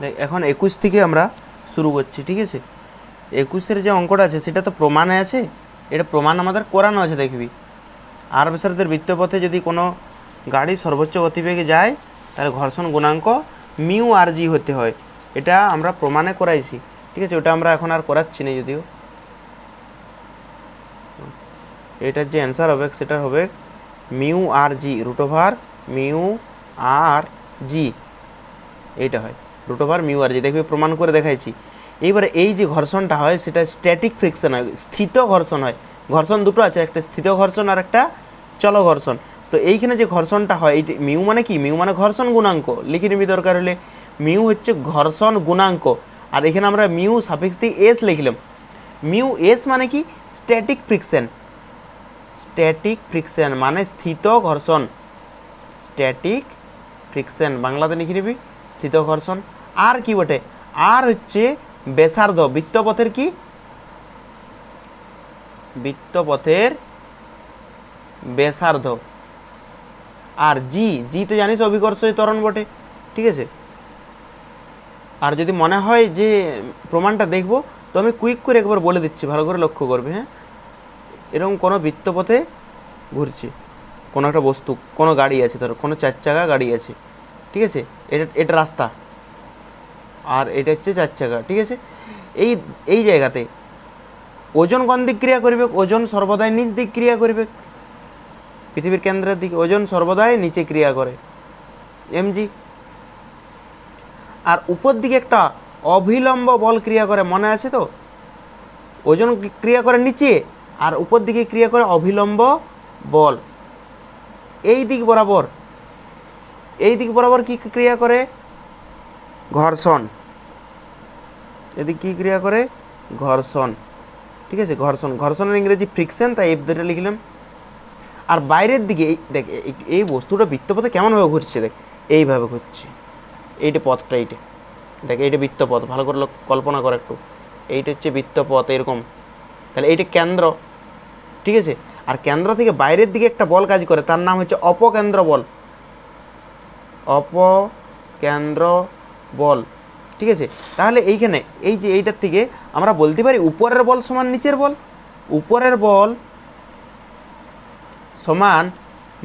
দেখ এখন 21 থেকে আমরা শুরু করছি, ঠিক আছে। 21-এর যে অঙ্কটা আছে সেটা তো প্রমাণে আছে, এটা প্রমাণ আমাদের করানো আছে। দেখবি আর ব্যাসার্ধের বৃত্তপথে যদি কোনো গাড়ি সর্বোচ্চ গতিবেগে যায় তাহলে ঘর্ষণ গুণাঙ্ক মিউ আর জি হতে হয়, এটা আমরা প্রমাণে করাইছি, ঠিক আছে। ওটা আমরা এখন আর করাচ্ছি না যদিও। এটার যে অ্যান্সার হবে সেটা হবে মিউ আর জি রুট ওভার মিউ আর জি, এইটা হয় রুট ওভার মিউ আর জি। দেখবি প্রমাণ করে দেখাইছি। এইবারে এই যে ঘর্ষণটা হয় সেটা স্ট্যাটিক ফ্রিকশন হয়, স্থিত ঘর্ষণ হয়। ঘর্ষণ দুটো আছে, একটা স্থিত ঘর্ষণ আর একটা চল ঘর্ষণ। তো এইখানে যে ঘর্ষণটা হয় এই মিউ মানে কি, মিউ মানে ঘর্ষণ গুণাঙ্ক, লিখে নিবি দরকার হলে। মিউ হচ্ছে ঘর্ষণ গুণাঙ্ক, আর এখানে আমরা মিউ সাফিক্স দিয়ে এস লিখলাম। মিউ এস মানে কি, স্ট্যাটিক ফ্রিকশন। স্ট্যাটিক ফ্রিকশন মানে স্থিত ঘর্ষণ, স্ট্যাটিক ফ্রিকশন বাংলাতে লিখে নিবি স্থিত ঘর্ষণ। আর কি বটে, আর হচ্ছে ব্যাসার্ধ বৃত্তপথের, কি বৃত্তপথের ব্যাসার্ধ। আর জি, জি তো জানিস অভিকর্ষজ ত্বরণ বটে, ঠিক আছে। আর যদি মনে হয় যে প্রমাণটা দেখব তো আমি কুইক করে একবার বলে দিচ্ছি, ভালো করে লক্ষ্য করবে। হ্যাঁ, এরকম কোনো বৃত্তপথে ঘুরছে কোনো একটা বস্তু, কোনো গাড়ি আছে, ধরো কোনো 4 চাকা গাড়ি আছে, ঠিক আছে। এটা এটা রাস্তা আর এটা হচ্ছে 4 চাকা, ঠিক আছে। এই এই জায়গাতে ওজন কোন দিক ক্রিয়া করবে, ওজন সর্বদাই নিচ দিক ক্রিয়া করবে। পৃথিবীর কেন্দ্রের দিকে ওজন সর্বদাই নিচে ক্রিয়া করে, এমজি। আর উপর দিকে একটা অভিলম্ব বল ক্রিয়া করে, মনে আছে তো। ওজন ক্রিয়া করে নিচে আর উপর দিকে ক্রিয়া করে অভিলম্ব বল। এই দিক বরাবর, এই দিক বরাবর কি ক্রিয়া করে, ঘর্ষণ। এদিক কি ক্রিয়া করে, ঘর্ষণ, ঠিক আছে। ঘর্ষণ, ঘর্ষণের ইংরেজি ফ্রিকশন, তাই এফ ধরে লিখলাম। আর বাইরের দিকে দেখ এই বস্তুটা বৃত্তপথে কেমনভাবে ঘুরছে, দেখ এইভাবে ঘুরছে, এইটা পথটা, এইটা দেখ, এইটা বৃত্তপথ, ভালো করে কল্পনা কর একটু। এইটা হচ্ছে বৃত্তপথ এরকম, তাহলে এইটা কেন্দ্র, ঠিক আছে। আর কেন্দ্র থেকে বাইরের দিকে একটা বল কাজ করে, তার নাম হচ্ছে অপকেন্দ্র বল, অপকেন্দ্র বল, ঠিক আছে। তাহলে এইখানে এই যে এইটার থেকে আমরা বলতে পারি উপরের বল সমান নিচের বল, উপরের বল সমান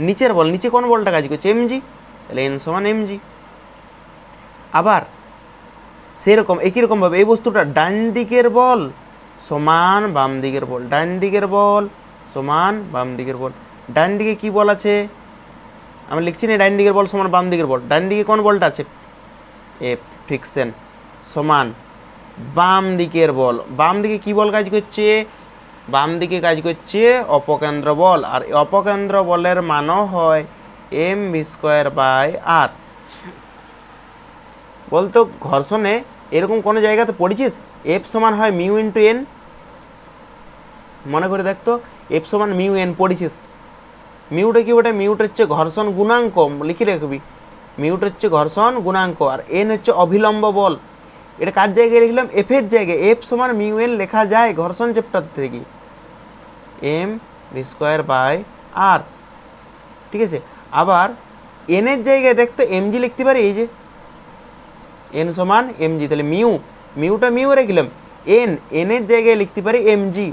নিচের বল। নিচে কোন বলটা কাজ করছে, এমজি, তাহলে এন সমান এমজি। আবার সেরকম একই রকমভাবে এই বস্তুটা ডান দিকের বল সমান বাম দিকের বল, ডান দিকের বল সমান বাম দিকের বল। ডান দিকে কি বল আছে, আমি লিখছি না ডান দিকের বল সমান বাম দিকের বল। ডান দিকে কোন বলটা আছে, এফ ফ্রিকশন, সমান বাম দিকের বল। বাম দিকে কি বল কাজ করছে, বাম দিকে কাজ করছে অপকেন্দ্র বল। আর অপকেন্দ্র বলের মানও হয় এম ভি স্কোয়ার বাই আর। বলতো ঘর্ষণে এরকম কোনো জায়গাতে পড়েছিস এফ সমান হয় মিউ ইন্টু এন, মনে করে দেখতো, এফ সমান মিউ এন পড়েছিস। মিউটা কি ওটা, মিউটা হচ্ছে ঘর্ষণ গুণাঙ্ক, লিখে রাখবি। মিউটা হচ্ছে ঘর্ষণ গুণাঙ্ক আর এন হচ্ছে অভিলম্ব বল। এটা কার জায়গায় লিখলাম, এফের জায়গায়। এফ সমান মিউ এন লেখা যায় ঘর্ষণ চ্যাপ্টার থেকে, এম ভি স্কোয়ার বাই আর, ঠিক আছে। আবার এনের জায়গায় দেখতো এমজি লিখতে পারি, এই যে এন সমান এমজি, তাহলে মিউ, মিউটা মিউ রেখলাম। এনের জায়গায় লিখতে পারি এমজি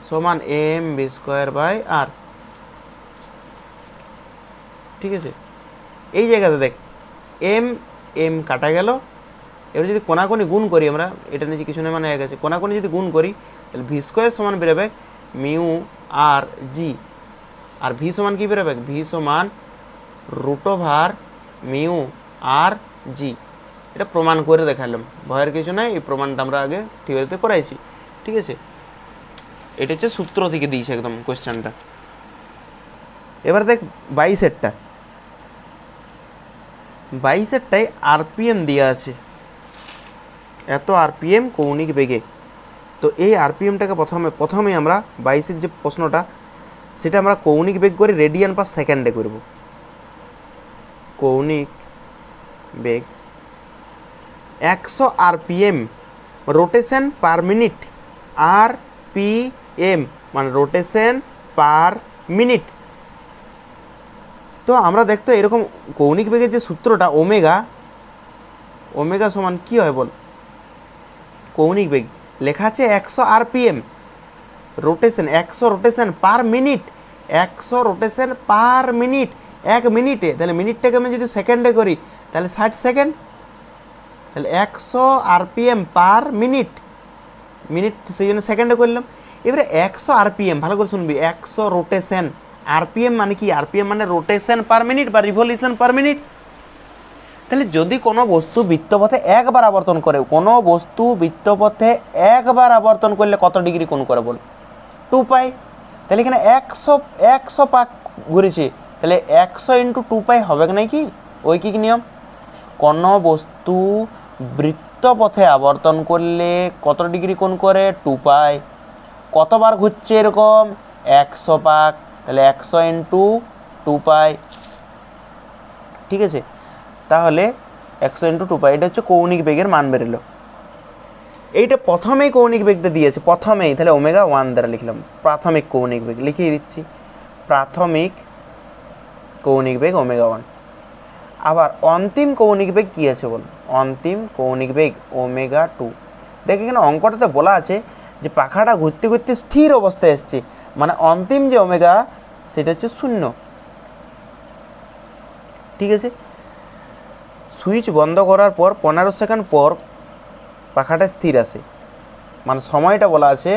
সমান এম ভি স্কোয়ার বাই আর, ঠিক আছে। এই জায়গাতে দেখ এম এম কাটা গেল। এবার যদি কোনাকুনি গুণ করি আমরা, এটা নিচে কিছু নেই মানে এক আছে, কোনাকুনি যদি গুণ করি তাহলে ভি স্কোয়ার সমান বেরোবে মিউ আর জি। আর ভি সমান কি বেরোবে, ভি সমান রুট ওভার মিউ আর জি। এটা প্রমাণ করে দেখালাম, ভয়ের কিছু নাই, এই প্রমাণটা আমরা আগে থিওরিতে করাইছি, ঠিক আছে। এটা হচ্ছে সূত্র থেকে দিয়েছে একদম কোয়েশ্চেনটা। এবার দেখ 22-এরটা, 22-এরটাই আরপিএম দেওয়া আছে, এত আরপিএম কৌণিক বেগে। তো এই আরপিএমটাকে প্রথমে আমরা 22-এর যে প্রশ্নটা সেটা আমরা কৌণিক বেগ করে রেডিয়ান পার সেকেন্ডে করব। কৌণিক বেগ 100 RPM, rotation per minute, RPM মানে রোটেশন পার মিনিট। তো আমরা দেখতো এরকম কৌণিক বেগের যে সূত্রটা ওমেগা, ওমেগা সমান কী হয় বল, কৌণিক বেগ লেখা আছে 100 RPM rotation, 100 rotation per minute, 100 rotation per minute, 1 মিনিটে। তাহলে মিনিটটাকে আমি যদি সেকেন্ডে করি তাহলে 60 সেকেন্ড, তাহলে 100 RPM পার মিনিট, মিনিট সেই জন্য সেকেন্ডে করলাম। এবারে 100 RPM, ভালো করে শুনবি, 100 রোটেশন, RPM মানে কি, RPM মানে রোটেশন পার মিনিট বা রিভলিউশন পার মিনিট। তাহলে যদি কোনো বস্তু বৃত্তপথে একবার আবর্তন করে, কোনো বস্তু বৃত্তপথে একবার আবর্তন করলে কত ডিগ্রি কোণ করে বল, 2 পাই। তাহলে এখানে 100 পাক ঘুরেছে, তাহলে 100 × 2 পাই হবে নাকি ঐকিক নিয়ম। কোনো বস্তু বৃত্তপথে আবর্তন করলে কত ডিগ্রি কোণ করে, 2 পাই। কতবার ঘুরছে এরকম, 100 পাক, তাহলে 100 × 2 পাই, ঠিক আছে। তাহলে 100 × 2 পাই, এটা হচ্ছে কৌণিক বেগের মান বেরোলো। এইটা প্রথমেই কৌণিক বেগটা দিয়েছে, প্রথমেই, তাহলে ওমেগা 1 দ্বারা লিখলাম প্রাথমিক কৌণিক বেগ, লিখিয়ে দিচ্ছি প্রাথমিক কৌণিক বেগ ওমেগা 1। আবার অন্তিম কৌণিক বেগ কী আছে বল, অন্তিম কৌণিক বেগ ওমেগা 2। দেখ এখানে অঙ্কটাতে বলা আছে যে পাখাটা ঘুরতে ঘুরতে স্থির অবস্থায় এসছে, মানে অন্তিম যে ওমেগা সেটা হচ্ছে 0, ঠিক আছে। সুইচ বন্ধ করার পর 15 সেকেন্ড পর পাখাটা স্থির আসে, মানে সময়টা বলা আছে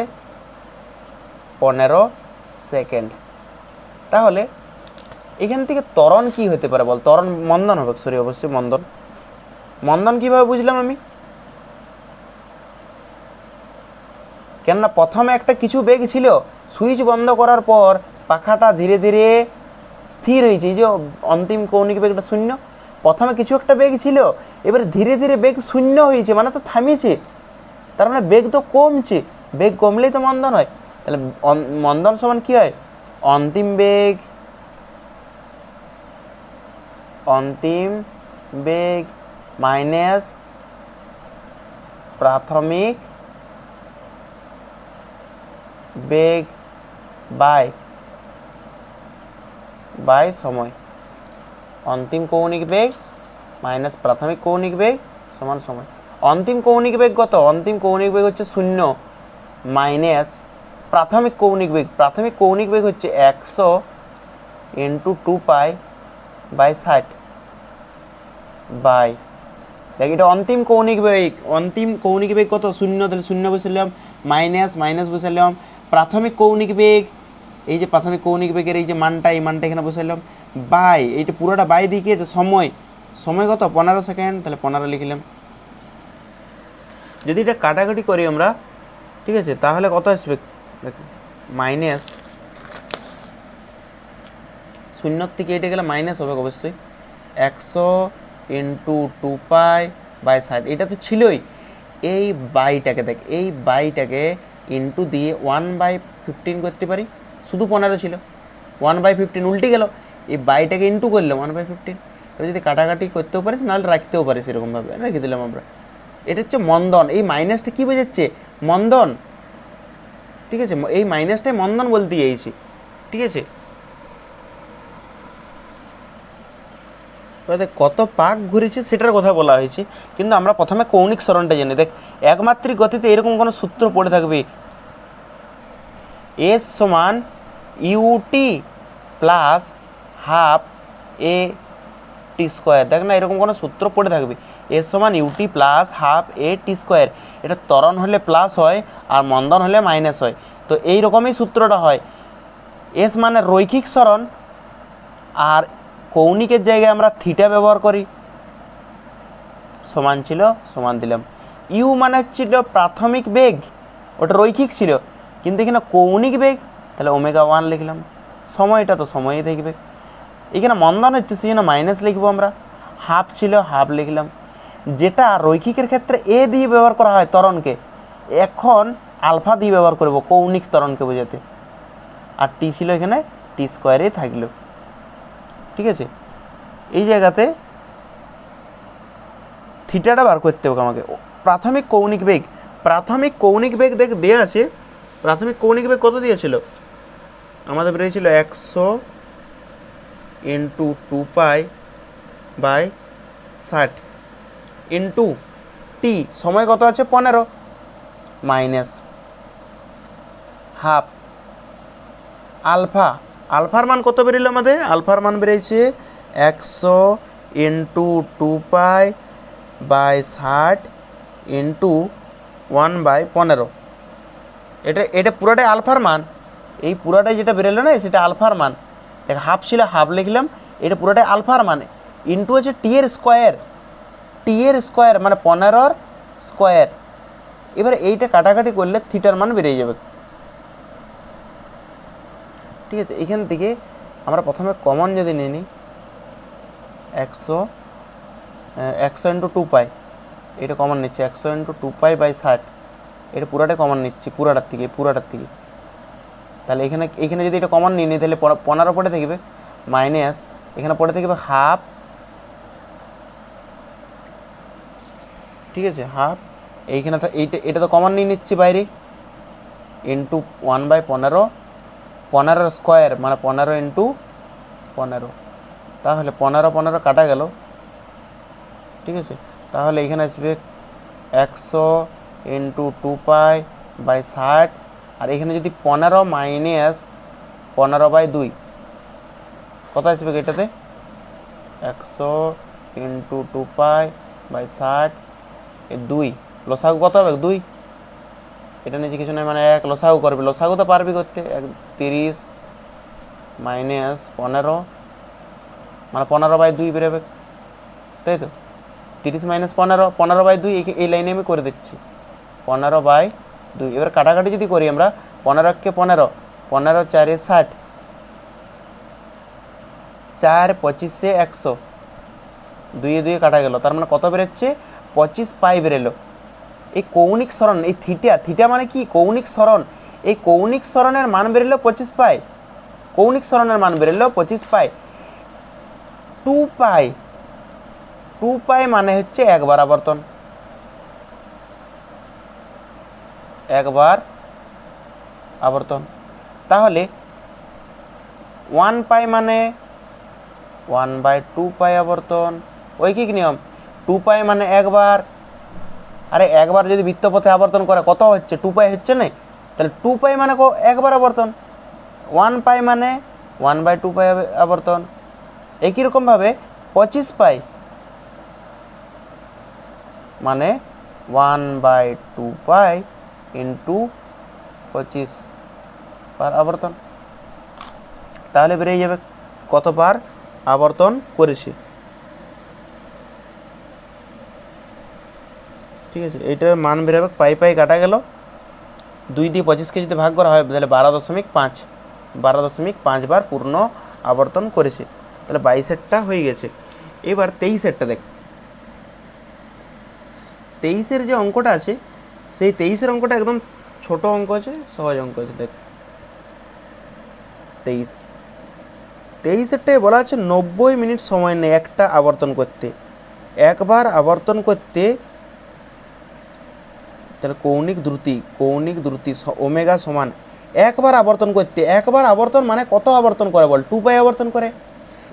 15 সেকেন্ড। তাহলে এখান থেকে ত্বরণ কি হতে পারে বল, ত্বরণ মন্দন হবে, সরি অবশ্যই মন্দন। মন্দন কীভাবে বুঝলাম আমি, কেননা প্রথমে একটা কিছু বেগ ছিল, সুইচ বন্ধ করার পর পাখাটা ধীরে ধীরে স্থির হয়েছে, এই যে অন্তিম কৌণিক বেগটা 0। প্রথমে কিছু একটা বেগ ছিল, এবারে ধীরে ধীরে বেগ 0 হয়েছে, মানে তো থামিয়েছে, তার মানে বেগ তো কমছে, বেগ কমলেই তো মন্দন হয়। তাহলে মন্দন সমান কী হয়, অন্তিম বেগ, অন্তিম বেগ মাইনাস প্রাথমিক বেগ বাই সময়। অন্তিম কৌণিক বেগ মাইনাস প্রাথমিক কৌণিক বেগ সমান সময়। অন্তিম কৌণিক বেগ কত, অন্তিম কৌণিক বেগ হচ্ছে 0 মাইনাস প্রাথমিক কৌণিক বেগ, প্রাথমিক কৌণিক বেগ হচ্ছে 100 × 2 পাই বাই 60 বাই, দেখ এটা অন্তিম কৌণিক বেগ, অন্তিম কৌণিক বেগ কত 0, তাহলে 0 বসালাম, মাইনাস বসালাম প্রাথমিক কৌণিক বেগ, এই যে প্রাথমিক কৌণিক বেগের এই যে মানটা, এই মানটা এখানে বসালাম, বাই এইটা পুরোটা বাই দিয়ে কি আছে সময়, সময় কত 15 সেকেন্ড, তাহলে 15 লিখলাম। যদি এটা কাটাকাটি করি আমরা, ঠিক আছে, তাহলে কত আসবে, মাইনাস 0 থেকে এটা গেলে মাইনাস হবে অবশ্যই, 100 × 2 পাই বাই 60, এটা তো ছিলই। এই বাইটাকে দেখ, এই বাইটাকে ইন্টু দিয়ে 1/15 করতে পারি, শুধু 15 ছিল, 1/15 উল্টে গেল, এই বাইটাকে ইন্টু করলাম 1/15। এবার যদি কাটাকাটি করতেও পারিস, নাহলে রাখতেও পারিস, এরকমভাবে রেখে দিলাম আমরা। এটা হচ্ছে মন্দন, এই মাইনাসটা কী বোঝাচ্ছে, মন্দন, ঠিক আছে, এই মাইনাসটাই মন্দন বলতে চাইছি, ঠিক আছে। দেখ কত পাক ঘুরেছে সেটার কথা বলা হয়েছে, কিন্তু আমরা প্রথমে কৌণিক সরণটা জেনে দেখ, একমাত্রিক গতিতে এরকম কোনো সূত্র পড়ে থাকবে, এস সমান ইউটি প্লাস হাফ এ টি স্কোয়ার, দেখ না এরকম কোনো সূত্র পড়ে থাকবে, এস সমান ইউটি প্লাস হাফ এ টি স্কোয়ার। এটা ত্বরণ হলে প্লাস হয় আর মন্দন হলে মাইনাস হয়, তো এই রকমই সূত্রটা হয়। এস মানে রৈখিক সরণ, আর কৌণিকের জায়গায় আমরা থিটা ব্যবহার করি, সমান ছিল, সমান দিলাম। ইউ মানে ছিল প্রাথমিক বেগ, ওটা রৈখিক ছিল, কিন্তু এখানে কৌণিক বেগ, তাহলে ওমেগা 1 লিখলাম। সময়টা তো সময়ই থাকবে, এখানে মন্দন হচ্ছে সেই জন্য মাইনাস লিখবো আমরা, হাফ ছিল হাফ লিখলাম। যেটা রৈখিকের ক্ষেত্রে এ দিয়ে ব্যবহার করা হয় ত্বরণকে, এখন আলফা দিয়ে ব্যবহার করব কৌণিক ত্বরণকে বোঝাতে, আর টি ছিল এখানে টি স্কোয়ারেই থাকলো, ঠিক আছে। এই জায়গাতে থিটাটা বার করতে হবে আমাকে। প্রাথমিক কৌণিক বেগ, প্রাথমিক কৌণিক বেগ দেখ দেওয়া আছে, প্রাথমিক কৌণিক বেগ কত দিয়েছিল আমাদের, বেরিয়েছিল 100 ইন্টু 2π/60 ইন্টু টি, সময় কত আছে 15, মাইনাস হাফ আলফা। আলফার মান কত বেরিয়েছিল আমাদের? আলফার মান বেরিয়েছে 100 ইন্টু 2π/60 ইন্টু 1/15। এটা পুরোটাই আলফার মান। এই পুরোটাই যেটা বেরোলো না সেটা আলফার মান। দেখ হাফ ছিল, হাফ লিখলাম, এটা পুরোটাই আলফার মান। ইন্টু হচ্ছে টি এর স্কোয়ার, টি এর স্কোয়ার মানে 15 স্কোয়ার। এবার এইটা কাটাকাটি করলে থিটার মান বেরিয়ে যাবে। ঠিক আছে, এখান থেকে আমরা প্রথমে কমন যদি নিয়ে নিই 100 ইন্টু 2π, এটা কমন নিচ্ছে 100 ইন্টু 2π/60, এটা পুরাটাই কমন নিচ্ছি পুরাটার থেকে। তাহলে এখানে যদি এটা কমন নিই তাহলে 15 পড়ে থাকবে, মাইনাস এখানে পড়ে থাকবে হাফ। ঠিক আছে, হাফ এইখানে এটা তো কমন নিয়ে নিচ্ছি বাইরে, ইন্টু 1/15, 15 স্কোয়ার মানে 15 ইন্টু 15, তাহলে 15 কাটা গেল। ঠিক আছে, তাহলে এখানে আসবে 100 ইন্টু 2π/60, আর এখানে যদি 15 মাইনাস 15/2 কত আসবে এটাতে? 100 ইন্টু 2π/60 2, লসাগু কত হবে? 2। এটা নিচে কিছু নেই মানে 1, লসাগু করবে, লসাগু তো পারবি করতে। 30 মাইনাস 15 মানে 15/2 বেরোবে, তাই তো? 30 মাইনাস 15, 15/2, এই লাইনে আমি করে দিচ্ছি 15/2। এবার কাটাকাটি যদি করি আমরা, 15কে 15, 15 4 60, 4 25 100, 2 2 কাটা গেল, তার মানে কত বেরোচ্ছে? 25π বেরোলো। এই কৌণিক সরণ, এই থিটা মানে কি? কৌণিক সরণ। এই কৌণিক সরণের মান বেরোলো 25π, কৌণিক সরণের মান বেরোলো 25π। 2π মানে হচ্ছে একবার আবর্তন, একবার আবর্তন। তাহলে 1π মানে 1/2π আবর্তন। ঐকিক নিয়ম, 2π মানে একবার। আরে একবার যদি বৃত্তপথে আবর্তন করে কত হচ্ছে? 2π হচ্ছে না? তাহলে 2π মানে একবার আবর্তন, 1π মানে 1/2π আবর্তন। একই রকমভাবে 25π মানে 1/2π ইন্টু 25 বার আবর্তন। তাহলে বেরিয়ে যাবে কতবার আবর্তন করেছি। ঠিক আছে, এইটার মান বেরোবে, পাই কাটা গেল, 2 দিয়ে 25কে যদি ভাগ করা হয় তাহলে 12.5 বার পূর্ণ আবর্তন করেছে। তাহলে 22-এরটা হয়ে গেছে। এবার 23-এরটা দেখ। 23-এর যে অঙ্কটা আছে, সেই 23-এর অঙ্কটা একদম ছোট অঙ্ক আছে, সহজ অঙ্ক আছে। দেখ 23-এরটাই বলা আছে 90 মিনিট সময় নেয় একটা আবর্তন করতে। একবার আবর্তন করতে, তাহলে কৌণিক দ্রুতি ওমেগা সমান একবার আবর্তন করতে। একবার আবর্তন মানে কত আবর্তন করে বল? 2π আবর্তন করে।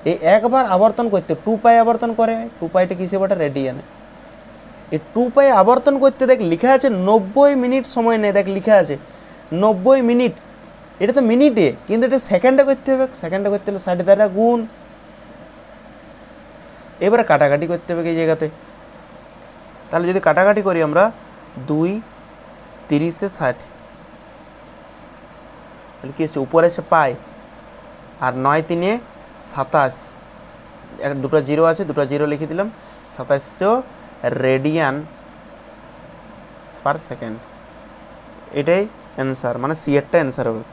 এই একবার আবর্তন করতে 2π আবর্তন করে। 2πটা কিসে বটে? রেডিয়ানে। এই 2π আবর্তন করতে দেখ লেখা আছে 90 মিনিট সময় নেয়। দেখ লেখা আছে 90 মিনিট, এটা তো মিনিটে, কিন্তু এটা সেকেন্ডে করতে হবে। সেকেন্ডে করতে হলে 60 দ্বারা গুণ। এবারে কাটাকাটি করতে হবে এই জায়গাতে। তাহলে যদি কাটাকাটি করি আমরা, 2 30 60, তাহলে কী হচ্ছে? উপরে এসে পাই, আর 9 3 27, দুটো জিরো আছে, দুটো জিরো লিখে দিলাম, 2700 রেডিয়ান পার সেকেন্ড। এটাই অ্যান্সার, মানে সি এরটা অ্যান্সার হবে।